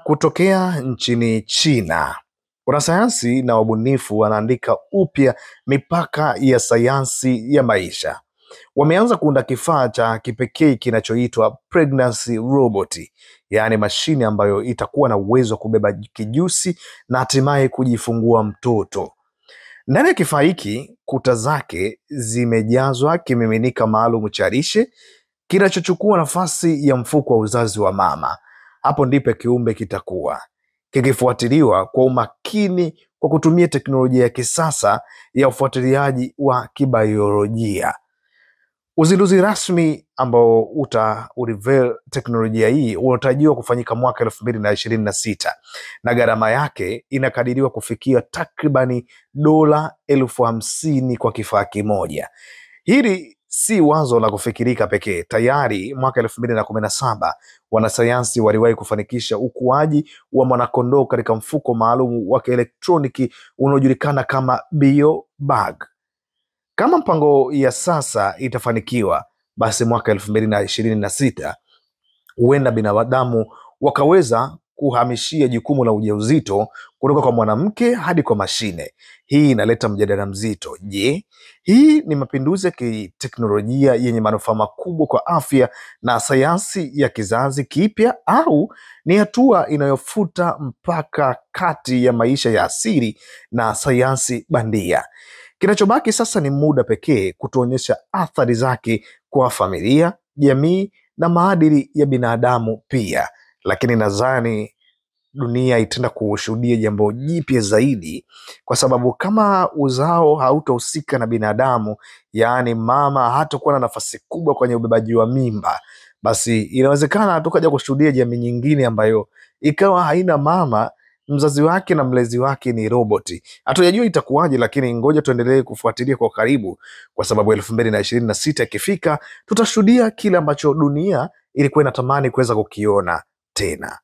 Kutokea nchini China, wanasayansi na wabunifu wanaandika upya mipaka ya sayansi ya maisha. Wameanza kuunda kifaa cha kipekee kinachoitwa pregnancy robot, yaani mashine ambayo itakuwa na uwezo wa kubeba kijusi na hatimaye kujifungua mtoto. Ndani ya kifaa hiki, kuta zake zimejazwa kimiminika maalum cha lishe kinachochukua nafasi ya mfuko wa uzazi wa mama. Hapo ndipo kiumbe kitakuwa kikifuatiliwa kwa umakini kwa kutumia teknolojia ya kisasa ya ufuatiliaji wa kibiolojia. Uzinduzi rasmi ambao uriveal teknolojia hii unatarajiwa kufanyika mwaka 2026 na gharama yake inakadiriwa kufikia takribani $50,000 kwa kifaa kimoja. Hili si wazo la kufikirika pekee. Tayari mwaka 2017 wanasayansi waliwahi kufanikisha ukuaji wa mwanakondoo katika mfuko maalum wa kielektroniki unaojulikana kama BioBag. Kama mpango ya sasa itafanikiwa, basi mwaka 2026 huenda binadamu wakaweza kuhamishia jukumu la ujauzito kutoka kwa mwanamke hadi kwa mashine. Hii inaleta mjadala mzito. Je, hii ni mapinduzi ya kiteknolojia yenye manufaa makubwa kwa afya na sayansi ya kizazi kipya, au ni hatua inayofuta mpaka kati ya maisha ya asili na sayansi bandia? Kinachobaki sasa ni muda pekee kutuonyesha athari zake kwa familia, jamii na maadili ya binadamu pia. Lakini nadhani dunia itaenda kushuhudia jambo jipya zaidi, kwa sababu kama uzao hautahusika na binadamu, yaani mama hatakuwa na nafasi kubwa kwenye ubebaji wa mimba, basi inawezekana tukaja kushuhudia jamii nyingine ambayo ikawa haina mama, mzazi wake na mlezi wake ni roboti. Hatujajua itakuwaje, lakini ngoja tuendelee kufuatilia kwa karibu, kwa sababu 2026 ikifika tutashuhudia kile ambacho dunia ilikuwa inatamani kuweza kukiona tena.